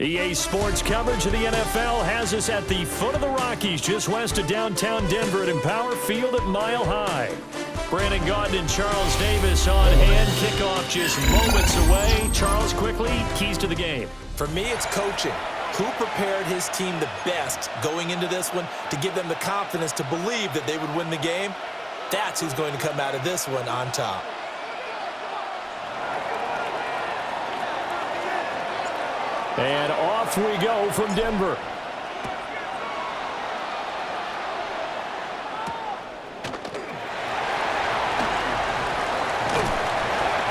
EA Sports coverage of the NFL has us at the foot of the Rockies, just west of downtown Denver at Empower Field at Mile High. Brandon Gaudin and Charles Davis on hand. Kickoff just moments away. Charles, quickly, keys to the game. For me, it's coaching. Who prepared his team the best going into this one to give them the confidence to believe that they would win the game? That's who's going to come out of this one on top. And off we go from Denver.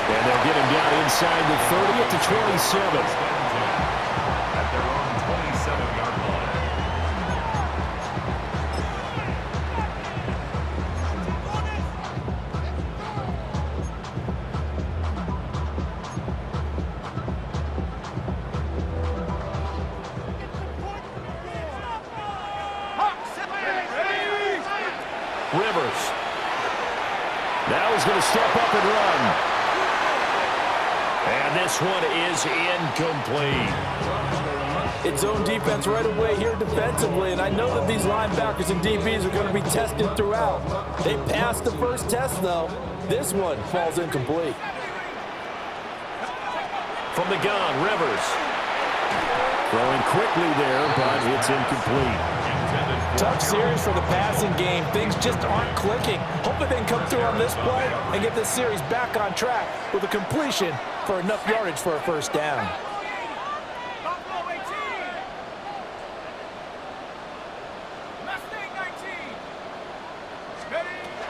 And they'll get him down inside the 30 at the 27. At their own 27-yard line. Rivers. Now he's going to step up and run. And this one is incomplete. It's zone defense right away here defensively, and I know that these linebackers and DBs are going to be tested throughout. They passed the first test, though. This one falls incomplete. From the gun, Rivers. Throwing quickly there, but it's incomplete. Tough series for the passing game. Things just aren't clicking. Hopefully they can come through on this play and get this series back on track with a completion for enough yardage for a first down.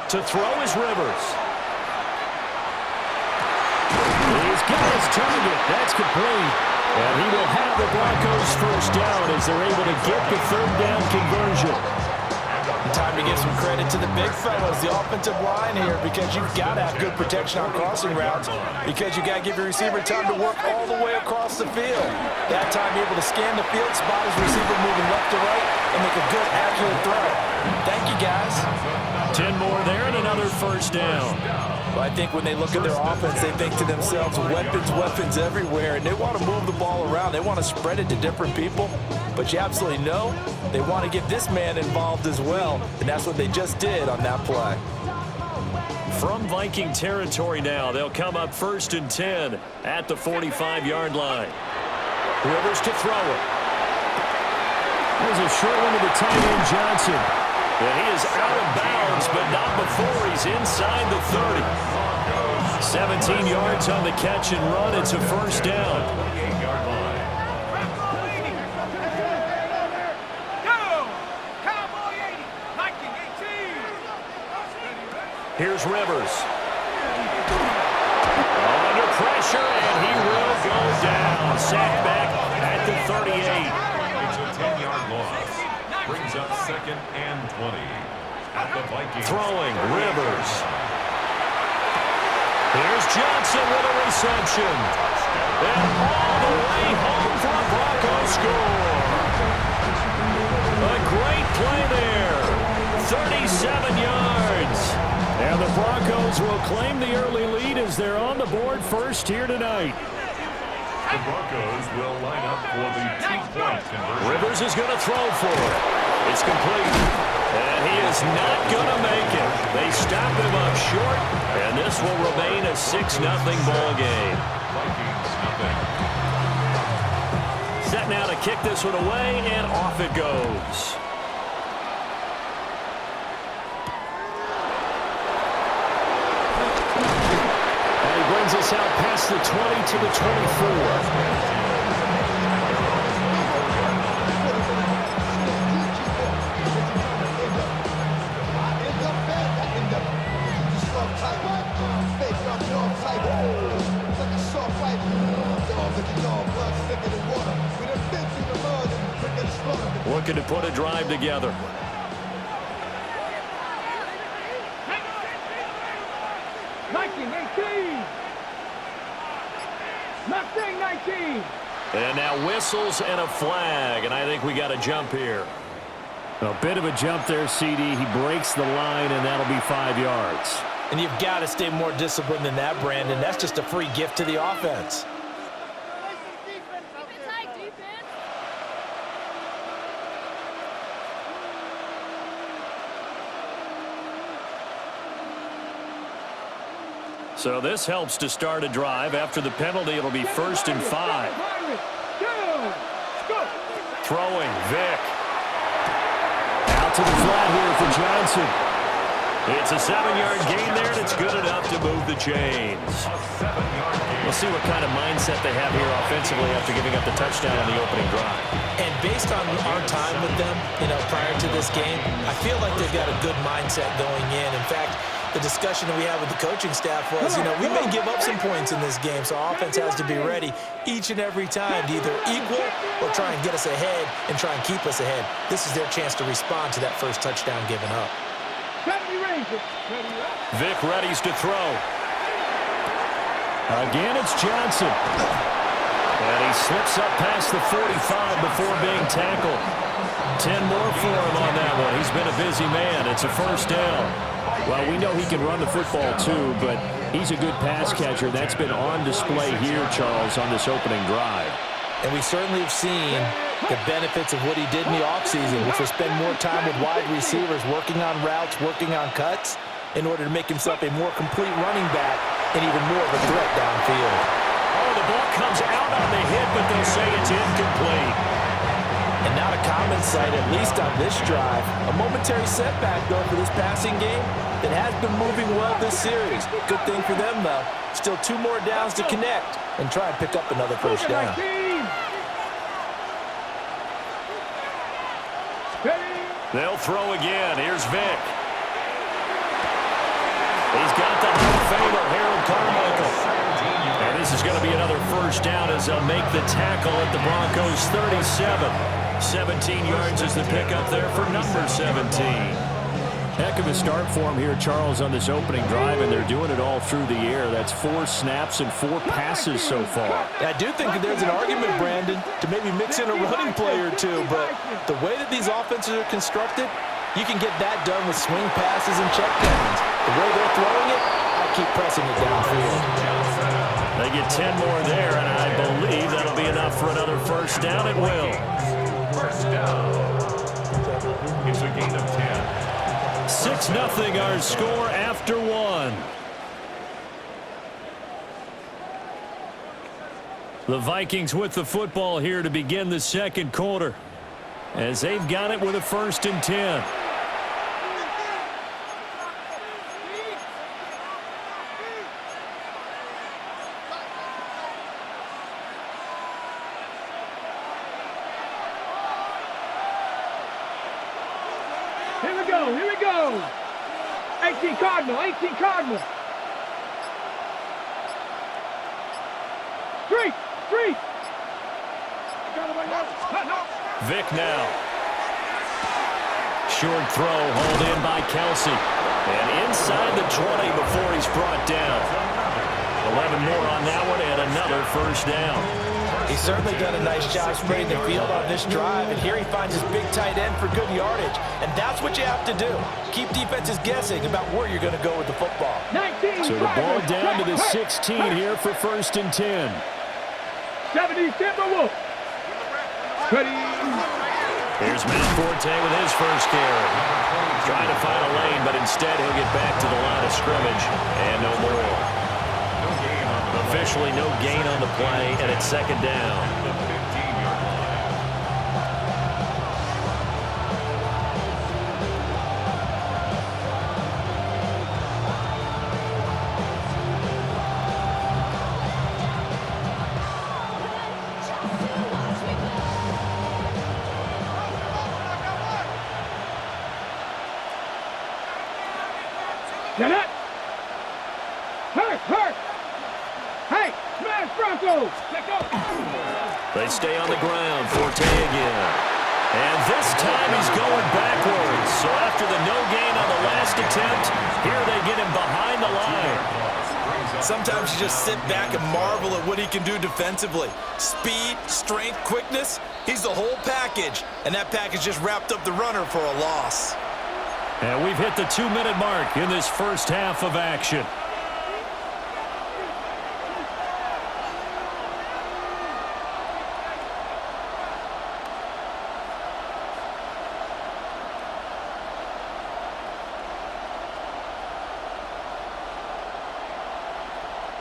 To throw is Rivers. He's got his target. That's complete. And he will have the Broncos first down as they're able to get the third down conversion. Time to give some credit to the big fellas, the offensive line here, because you've got to have good protection on crossing routes, because you got to give your receiver time to work all the way across the field. That time you're able to scan the field, spot his receiver moving left to right, and make a good, accurate throw. Thank you, guys. 10 more there and another first down. Well, I think when they look at their offense, they think to themselves, weapons, weapons everywhere, and they want to move the ball around. They want to spread it to different people, but you absolutely know they want to get this man involved as well, and that's what they just did on that play. From Viking territory now, they'll come up 1st and 10 at the 45-yard line. Rivers to throw it. There's a short one to the tight end, Johnson. And he is out of bounds, but not before he's inside the 30. 17 yards on the catch and run. It's a first down. Here's Rivers. Under pressure, and he will go down. Sacked back at the 38. It's a 10-yard loss. Brings up 2nd and 20 at the Vikings. Throwing, Rivers. Here's Johnson with a reception. And all the way home for a Broncos score. A great play there. 37 yards. And the Broncos will claim the early lead as they're on the board first here tonight. The Broncos will line up for the 2-point conversion. Rivers is going to throw for it. It's complete. And he is not going to make it. They stop him up short, and this will remain a 6-0 ball game. Vikings nothing. Set now to kick this one away, and off it goes. And he brings us out past the 20 to the 24. Looking to put a drive together. And now whistles and a flag, and I think we got a jump here. A bit of a jump there, CD. He breaks the line, and that'll be 5 yards. And you've got to stay more disciplined than that, Brandon. That's just a free gift to the offense. So this helps to start a drive. After the penalty, it'll be 1st and 5. Throwing, Vick. Out to the flat here for Johnson. It's a 7-yard gain there, and it's good enough to move the chains. We'll see what kind of mindset they have here offensively after giving up the touchdown on the opening drive. And based on our time with them, prior to this game, I feel like they've got a good mindset going in. In fact, the discussion that we had with the coaching staff was, we may give up some points in this game, so our offense has to be ready each and every time to either equal or try and get us ahead and try and keep us ahead. This is their chance to respond to that first touchdown given up. Vick readies to throw. Again, it's Johnson. And he slips up past the 45 before being tackled. 10 more for him on that one. He's been a busy man. It's a 1st down. Well, we know he can run the football too, but he's a good pass catcher. That's been on display here, Charles, on this opening drive. And we certainly have seen the benefits of what he did in the offseason, which was spend more time with wide receivers, working on routes, working on cuts, in order to make himself a more complete running back and even more of a threat downfield. Oh, the ball comes out on the hit, but they'll say it's incomplete. And not a common sight, at least on this drive. A momentary setback, though, for this passing game that has been moving well this series. Good thing for them, though. Still 2 more downs to connect and try and pick up another 1st down. They'll throw again. Here's Vick. He's got the Hall of Famer, Harold Carmichael. And this is going to be another 1st down as they'll make the tackle at the Broncos' 37. 17 yards is the pickup there for number 17. Heck of a start for him here, Charles, on this opening drive, and they're doing it all through the air. That's 4 snaps and 4 passes so far. I do think that there's an argument, Brandon, to maybe mix in a running play or two, but the way that these offenses are constructed, you can get that done with swing passes and checkdowns. The way they're throwing it, I keep pressing it downfield. They get 10 more there, and I believe that'll be enough for another 1st down. It will. 1st down. It's a gain of 10. 6-0 our score after 1. The Vikings with the football here to begin the 2nd quarter, as they've got it with a 1st and 10. Here we go. 18 Cardinal. 3. Vick now. Short throw, hauled in by Kelsey. And inside the 20 before he's brought down. 11 more on that one and another 1st down. He's certainly done a nice job spreading the field on this drive, and here he finds his big tight end for good yardage. And that's what you have to do. Keep defenses guessing about where you're going to go with the football. 19, so the ball down to the 16 here for 1st and 10. 70, Timberwolf. Ready. Here's Matt Forte with his 1st carry. Trying to find a lane, but instead he'll get back to the line of scrimmage and no more. Officially no gain on the play, and it's 2nd down. Get it. Hurt. Hey, smash Broncos. Let's go. They stay on the ground. Forte again. And this time he's going backwards. So after the no gain on the last attempt, here they get him behind the line. Sometimes you just sit back and marvel at what he can do defensively. Speed, strength, quickness, he's the whole package. And that package just wrapped up the runner for a loss. And we've hit the 2-minute mark in this 1st half of action.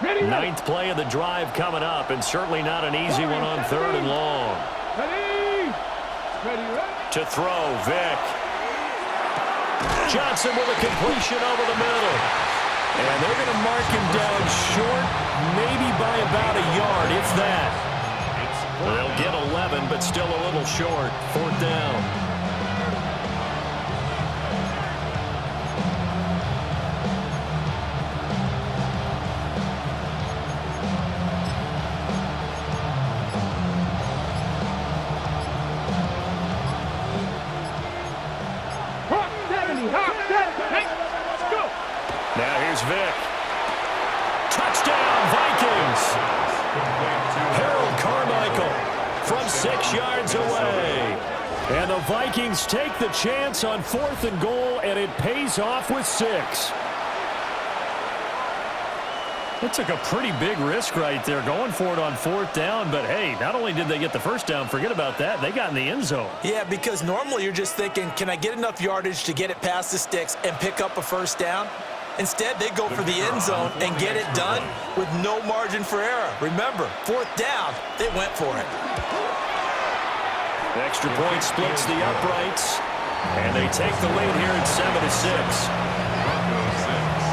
Ready, ready. Ninth play of the drive coming up, and certainly not an easy one on 3rd and long. Ready. Ready, ready. To throw, Vick. Johnson with a completion over the middle. And they're going to mark him down short, maybe by about a yard, if that. They'll get 11, but still a little short. 4th down. Now here's Vick. Touchdown, Vikings! Harold Carmichael from 6 yards away. And the Vikings take the chance on 4th and goal, and it pays off with 6. It took a pretty big risk right there going for it on 4th down, but hey, not only did they get the first down, forget about that, they got in the end zone. Yeah, because normally you're just thinking, can I get enough yardage to get it past the sticks and pick up a first down? Instead, they go for the end zone and get it done with no margin for error. Remember, 4th down, they went for it. Extra point splits the uprights, and they take the lead here at 7-6. Broncos 6.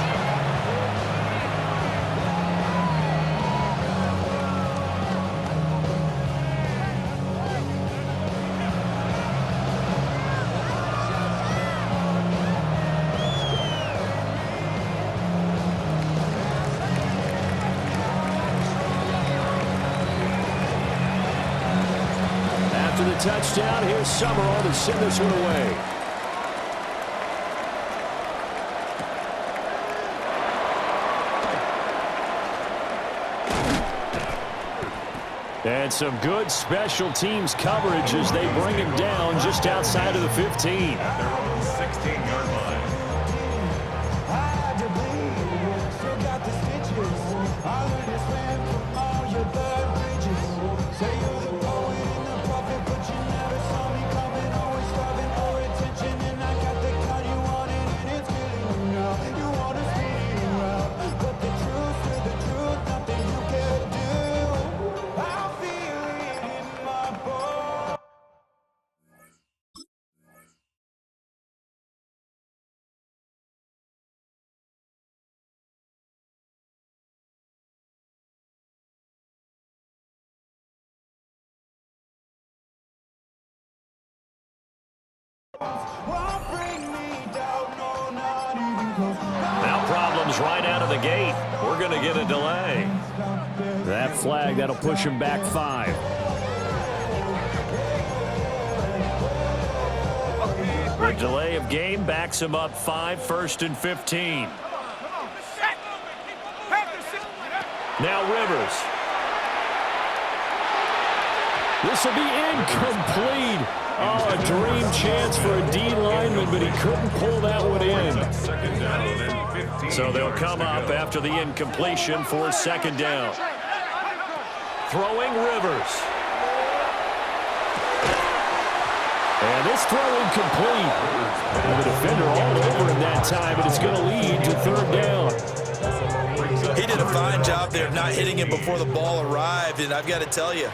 Touchdown. Here's Summerall to send this one away. And some good special teams coverage as they bring him down just outside of the 15. At their own 16-yard line. Now problems right out of the gate. We're going to get a delay. That flag, that'll push him back 5. The delay of game backs him up 5, 1st and 15. Now Rivers. This will be incomplete. Oh, a dream chance for a D lineman, but he couldn't pull that one in. So they'll come up after the incompletion for 2nd down. Throwing Rivers. And this throw incomplete. And the defender all over him that time, but it's going to lead to 3rd down. He did a fine job there not hitting him before the ball arrived, and I've got to tell you,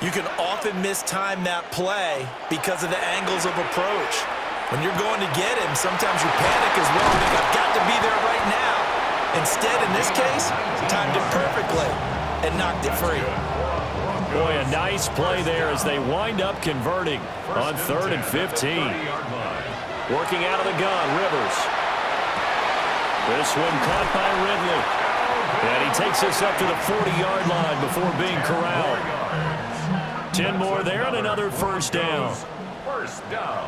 you can often mistime that play because of the angles of approach. When you're going to get him, sometimes you panic as well. Think, I've got to be there right now. Instead, in this case, timed it perfectly and knocked it free. Boy, a nice play there as they wind up converting on 3rd and 15. Working out of the gun, Rivers. This one caught by Ridley. And he takes us up to the 40-yard line before being corralled. 10 more there and another 1st down. 1st down.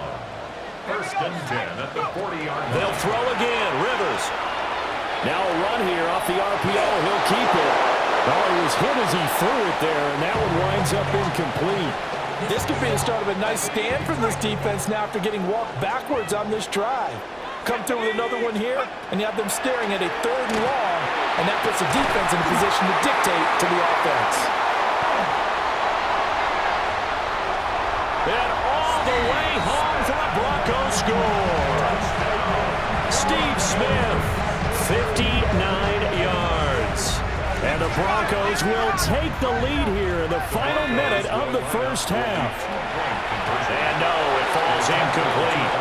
1st and 10 at the 40-yard line. They'll throw again. Rivers. Now a run here off the RPO. He'll keep it. Oh, he was hit as he threw it there, and that one winds up incomplete. This could be the start of a nice stand from this defense now after getting walked backwards on this drive. Come through with another one here, and you have them staring at a 3rd and long, and that puts the defense in a position to dictate to the offense. And all the way home for the Broncos score. Steve Smith, 59 yards. And the Broncos will take the lead here in the final minute of the first half. And no, it falls incomplete.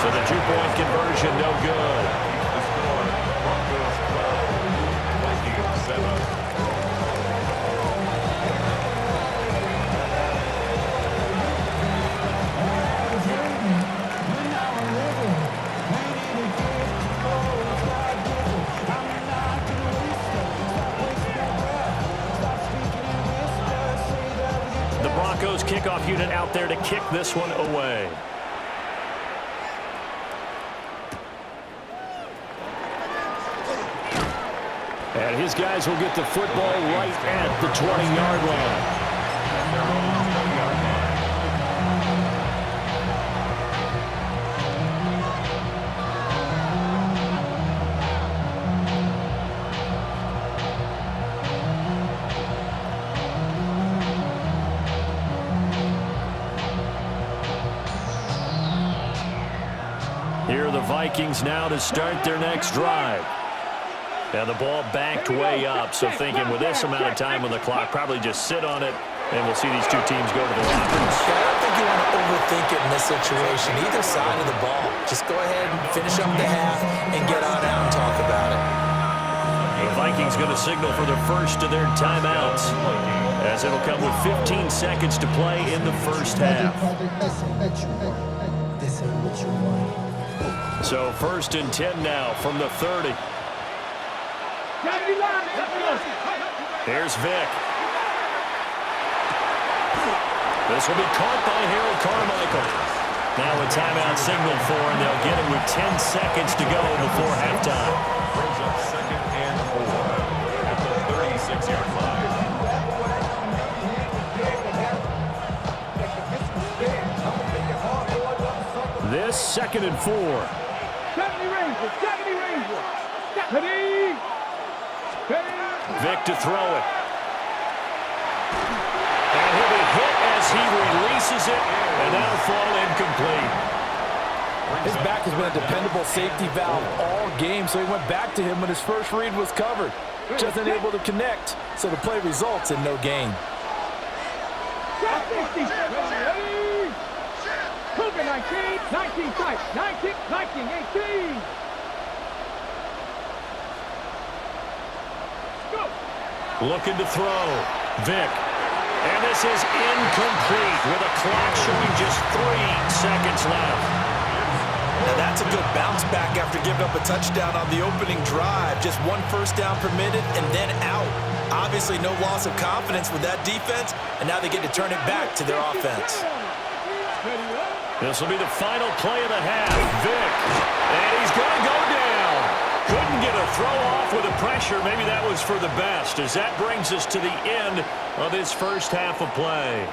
So the two-point conversion no good. The score, Broncos 12, Vikings 7. Broncos kickoff unit out there to kick this one away. And his guys will get the football right at the 20-yard line. Here are the Vikings now to start their next drive. And the ball backed way up, so thinking with this amount of time on the clock, probably just sit on it, and we'll see these two teams go to the lockers. I don't think you want to overthink it in this situation, either side of the ball. Just go ahead and finish up the half and get on out and talk about it. The Vikings going to signal for the first of their timeouts, as it'll come with 15 seconds to play in the first half. So first and 10 now from the 30. Here's Vick. This will be caught by Harold Carmichael. Now a timeout signaled for, and they'll get it with 10 seconds to go before halftime. Brings up second and 4 at the 36-yard line. This second and 4. Vick to throw it. And he'll be hit as he releases it, and that'll fall incomplete. His back has been a dependable safety valve all game, so he went back to him when his first read was covered. Just unable to connect, so the play results in no gain. Cougar 19 tight, 19, 18. Go. Looking to throw. Vick. And this is incomplete with a clock showing just 3 seconds left. Now that's a good bounce back after giving up a touchdown on the opening drive. Just one first down permitted and then out. Obviously no loss of confidence with that defense, and now they get to turn it back to their offense. This will be the final play of the half. Vick. And he's going to go down. Couldn't get a throw off with the pressure. Maybe that was for the best, as that brings us to the end of this first half of play.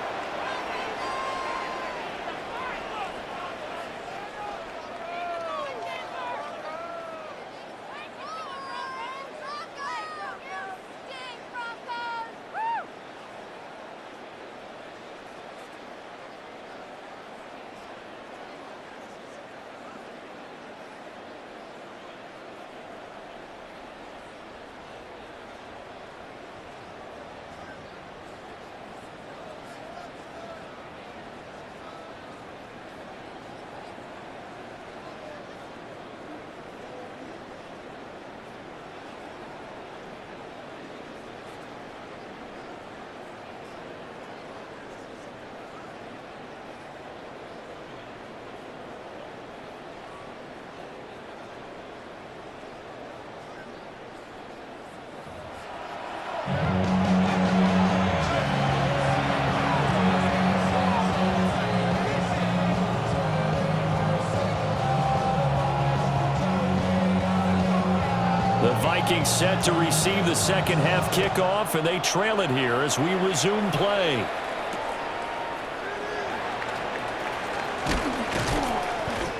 The Vikings set to receive the second half kickoff, and they trail it here as we resume play.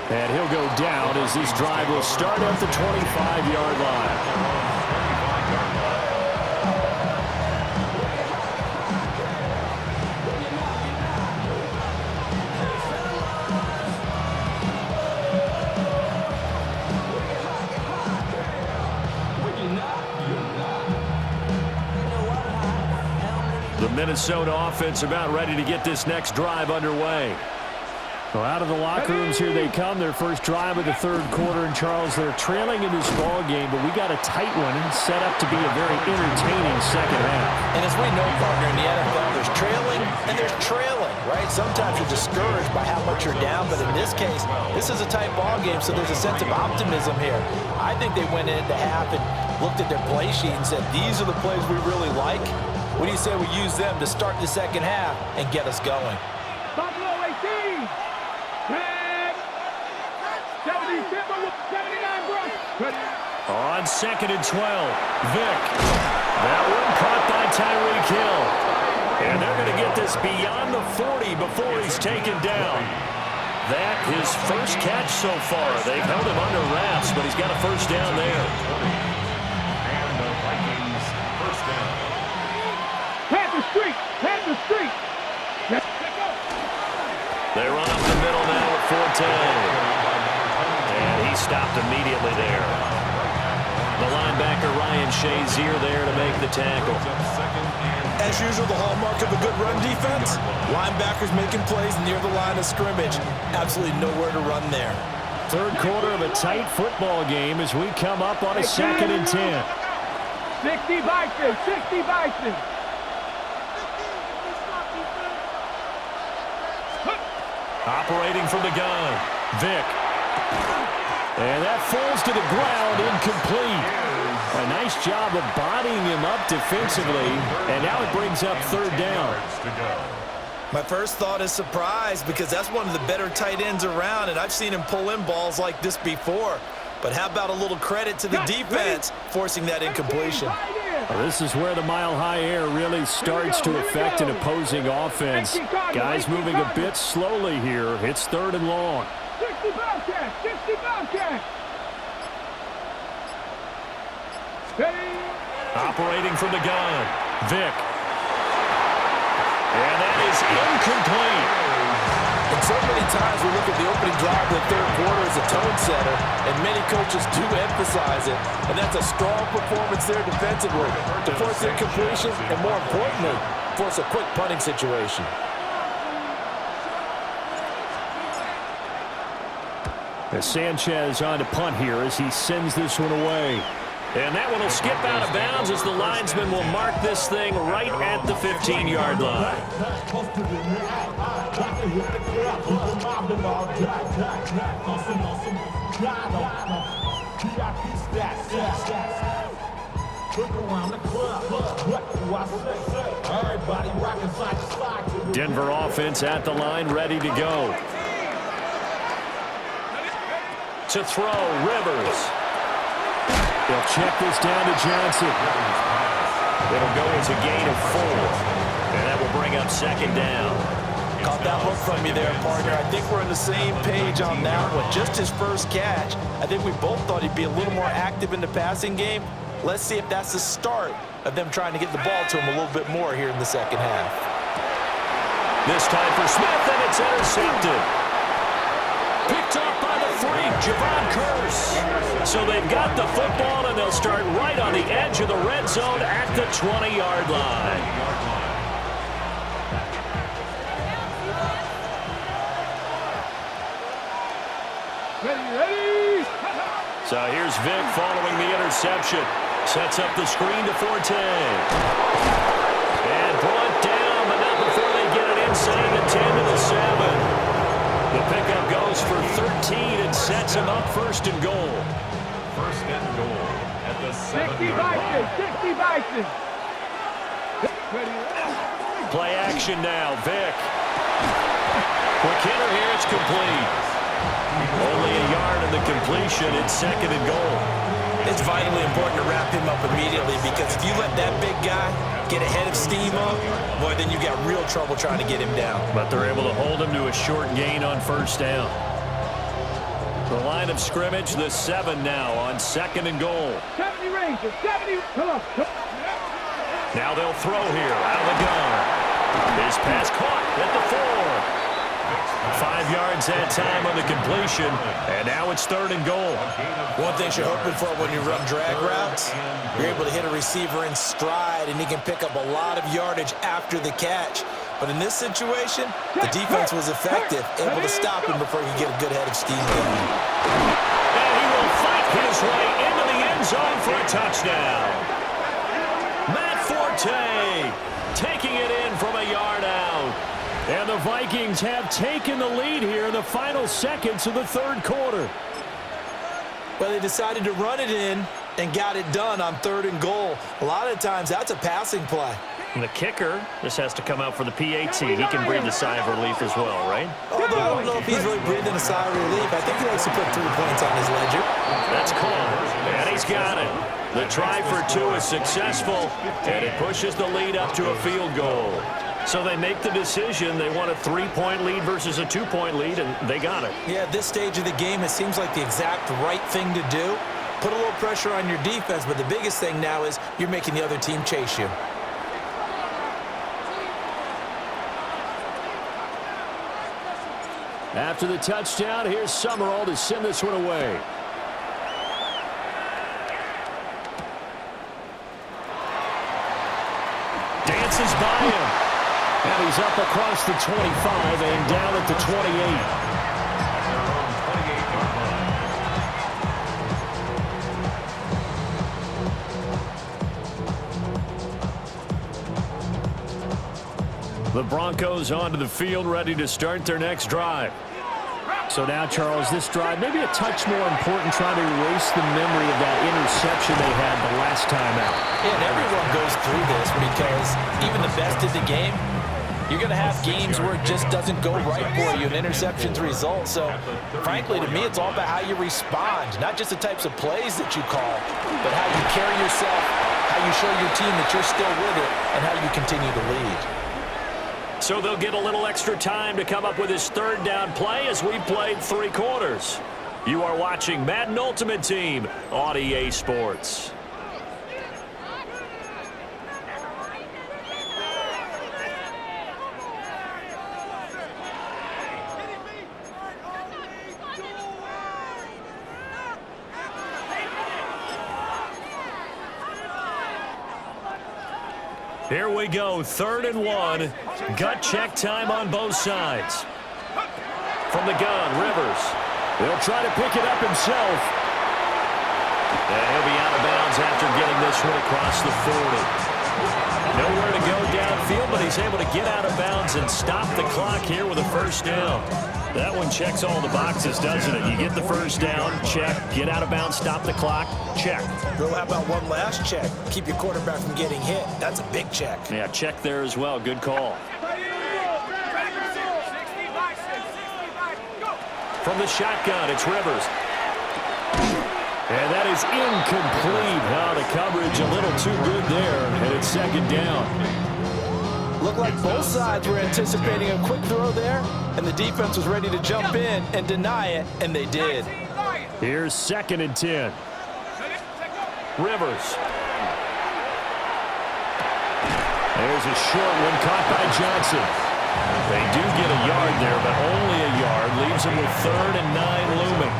And he'll go down as this drive will start at the 25-yard line. Minnesota offense about ready to get this next drive underway. Well, out of the locker rooms here they come. Their first drive of the third quarter. And, Charles, they're trailing in this ball game, but we got a tight one and set up to be a very entertaining second half. And as we know, partner, in the NFL, there's trailing and there's trailing, right? Sometimes you're discouraged by how much you're down, but in this case, this is a tight ball game, so there's a sense of optimism here. I think they went into half and looked at their play sheet and said, these are the plays we really like. What do you say we use them to start the second half and get us going? Buffalo 18. 10. 77, 79, bro. On 2nd and 12, Vick. That one caught by Tyreek Hill. And they're going to get this beyond the 40 before he's taken down. That his first catch so far. They've held him under wraps, but he's got a first down there. And the Vikings first down. Panther Street. Panther Street. They run up the middle now at 4-10. And he stopped immediately there. The linebacker Ryan Shazier there to make the tackle. As usual, the hallmark of a good run defense, linebackers making plays near the line of scrimmage. Absolutely nowhere to run there. Third quarter of a tight football game as we come up on a 2nd and 10. 60 Vikings. 60 Vikings. Operating from the gun, Vick. And that falls to the ground, incomplete. A nice job of bodying him up defensively, and now it brings up third down. My first thought is surprise because that's one of the better tight ends around, and I've seen him pull in balls like this before. But how about a little credit to the defense forcing that incompletion? Well, this is where the mile-high air really starts to affect an opposing offense. Guys moving a bit slowly here. It's 3rd and long. 60 Bobcats. 60 Bobcats. Operating from the gun, Vick. And that is incomplete. And so many times we look at the opening drive of the third quarter as a tone setter, and many coaches do emphasize it, and that's a strong performance there defensively to force incompletion and, more importantly, force a quick punting situation. As Sanchez on to punt here as he sends this one away. And that one will skip out of bounds as the linesman will mark this thing right at the 15-yard line. Denver offense at the line, ready to go. To throw, Rivers. They'll check this down to Johnson. It'll go as a gain of 4. And that will bring up 2nd down. Caught that look from you there, partner. I think we're on the same page on that one. Just his first catch. I think we both thought he'd be a little more active in the passing game. Let's see if that's the start of them trying to get the ball to him a little bit more here in the second half. This time for Smith, and it's intercepted. Picked off by the freak, Javon Curse. So they've got the football, and they'll start right on the edge of the red zone at the 20-yard line. Ready. So here's Vick following the interception. Sets up the screen to Forte. And brought down, but not before they get it inside the 10 to the 7. The pickup goes for 13 and sets him up 1st and goal. 1st and goal at the 7-yard line. 60 Vikings. Play action now, Vick. Quick hitter here, it's complete. Only a yard in the completion, it's 2nd and goal. It's vitally important to wrap him up immediately because if you let that big guy get ahead of steam up, boy, then you got real trouble trying to get him down. But they're able to hold him to a short gain on 1st down. The line of scrimmage, the 7 now on 2nd and goal. 70 Rangers. 70. Come on. Now they'll throw here out of the gun. His pass caught at the 4. 5 yards gains that time on the completion, and now it's 3rd and goal. One thing you're hoping for when you run drag routes, you're able to hit a receiver in stride, and he can pick up a lot of yardage after the catch. But in this situation, the defense was effective, able to stop him before he could get a good head of steam going. And he will fight his way into the end zone for a touchdown. Matt Forte taking it in from a yard out. And the Vikings have taken the lead here in the final seconds of the 3rd quarter. Well, they decided to run it in and got it done on 3rd and goal. A lot of times, that's a passing play. And the kicker, this has to come out for the PAT. He can breathe a sigh of relief as well, right? Although I don't know if he's really breathing a sigh of relief. I think he likes to put 3 points on his ledger. That's called, and he's got it. The try for 2 is successful, and it pushes the lead up to a field goal. So they make the decision. They want a 3-point lead versus a 2-point lead, and they got it. Yeah, at this stage of the game, it seems like the exact right thing to do. Put a little pressure on your defense, but the biggest thing now is you're making the other team chase you. After the touchdown, here's Summerall to send this one away. Dances by him. And he's up across the 25 and down at the 28. The Broncos onto the field, ready to start their next drive. So now, Charles, this drive maybe a touch more important, trying to erase the memory of that interception they had the last time out. Yeah, and everyone goes through this because even the best in the game, you're going to have games where it just doesn't go right for you, and interceptions result. So, frankly, to me, it's all about how you respond, not just the types of plays that you call, but how you carry yourself, how you show your team that you're still with it, and how you continue to lead. So they'll get a little extra time to come up with his 3rd down play as we played 3 quarters. You are watching Madden Ultimate Team on EA Sports. Here we go, 3rd and 1. Gut check time on both sides. From the gun, Rivers. He'll try to pick it up himself. And he'll be out of bounds after getting this one across the 40. Nowhere to go downfield, but he's able to get out of bounds and stop the clock here with a 1st down. That one checks all the boxes, doesn't it? You get the 1st down, check. Get out of bounds, stop the clock, check. Bill, how about one last check? Keep your quarterback from getting hit. That's a big check. Yeah, check there as well. Good call. From the shotgun, it's Rivers. And that is incomplete. Oh, the coverage a little too good there, and it's 2nd down. Looked like both sides were anticipating a quick throw there, and the defense was ready to jump in and deny it, and they did. Here's 2nd and 10. Rivers. There's a short one caught by Johnson. They do get a yard there, but only a yard. Leaves them with 3rd and 9 looming.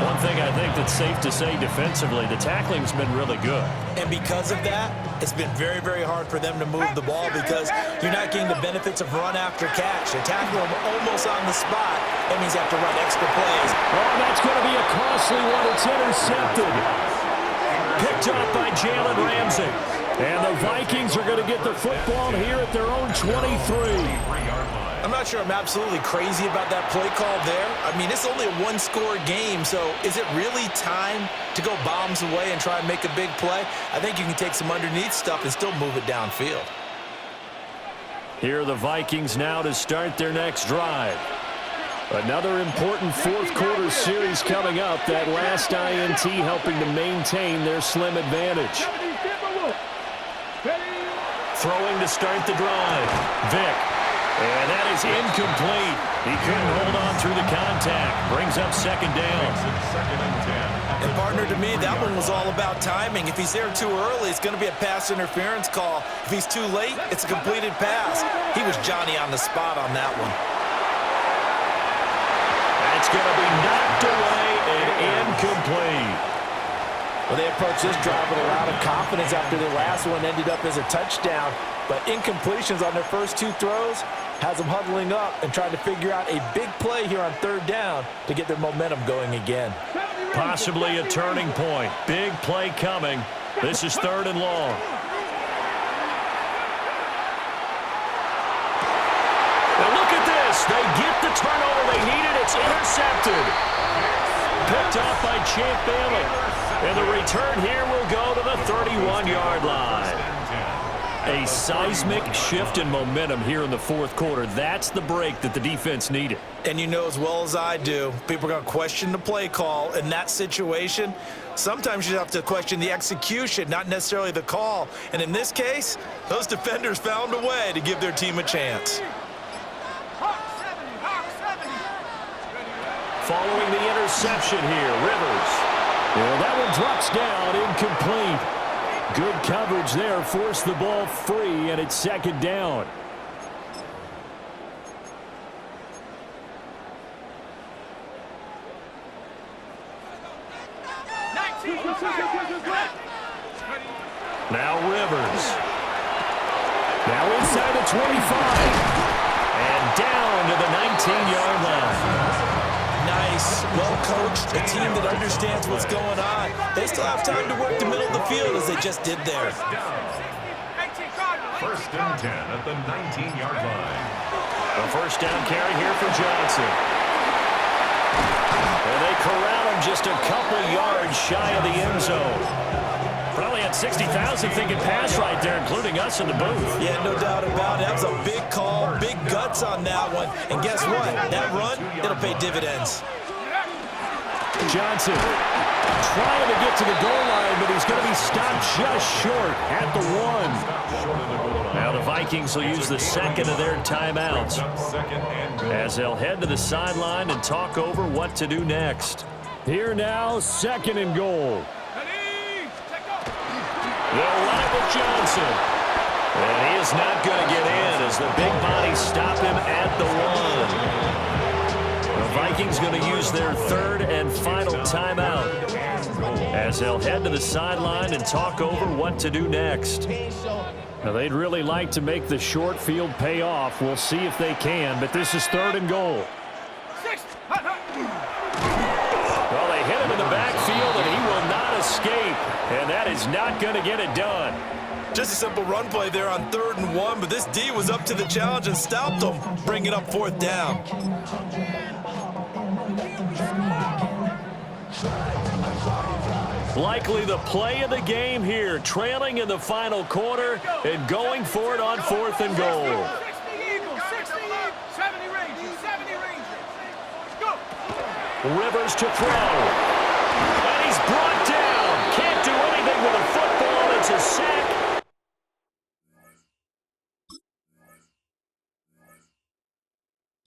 One thing I think that's safe to say defensively, the tackling's been really good. And because of that, it's been very, very hard for them to move the ball because you're not getting the benefits of run after catch. They tackle them almost on the spot. That means they have to run extra plays. Oh, that's going to be a costly one. It's intercepted. Picked up by Jalen Ramsey. And the Vikings are going to get the football here at their own 23. I'm not sure I'm absolutely crazy about that play call there. I mean, it's only a 1-score game, so is it really time to go bombs away and try and make a big play? I think you can take some underneath stuff and still move it downfield. Here are the Vikings now to start their next drive. Another important 4th quarter series coming up. That last INT helping to maintain their slim advantage. Throwing to start the drive. Vick. And that is incomplete. He couldn't hold on through the contact. Brings up 2nd down. And partner, to me, that one was all about timing. If he's there too early, it's going to be a pass interference call. If he's too late, it's a completed pass. He was Johnny on the spot on that one. It's going to be knocked away and incomplete. Well, they approached this drive with a lot of confidence after their last one ended up as a touchdown. But incompletions on their first two throws has them huddling up and trying to figure out a big play here on third down to get their momentum going again. Possibly a turning point. Big play coming. This is 3rd and long. And look at this. They get the turnover they needed. It's intercepted. Picked off by Champ Bailey. And the return here will go to the 31-yard line. A seismic shift in momentum here in the fourth quarter. That's the break that the defense needed. And you know as well as I do, people are going to question the play call in that situation. Sometimes you have to question the execution, not necessarily the call. And in this case, those defenders found a way to give their team a chance. Following the interception here, Rivers. Well, that one drops down, incomplete. Good coverage there, forced the ball free, and it's 2nd down. Now Rivers. Now inside the 25. And down to the 19-yard line. Nice, well coached, a team that understands what's going on. They still have time to work the middle of the field as they just did there. 1st and 10 at the 19-yard line. A 1st down carry here for Johnson. And they corral him just a couple yards shy of the end zone. Probably had 60,000 thinking pass right there, including us in the booth. Yeah, no doubt about it. That was a big call, big guts on that one. And guess what? That run, it'll pay dividends. Johnson trying to get to the goal line, but he's going to be stopped just short at the 1. Now the Vikings will use the 2nd of their timeouts as they'll head to the sideline and talk over what to do next. Here now, 2nd and goal. They'll run it with Johnson. And he is not going to get in as the big bodies stop him at the 1. The Vikings going to use their 3rd and final timeout as they'll head to the sideline and talk over what to do next. Now, they'd really like to make the short field pay off. We'll see if they can, but this is 3rd and goal. Well, they hit him in the backfield, and he will not escape. And that is not going to get it done. Just a simple run play there on 3rd and 1, but this D was up to the challenge and stopped them, bringing up 4th down. Likely the play of the game here, trailing in the final quarter and going for it on 4th and goal. Rivers to throw.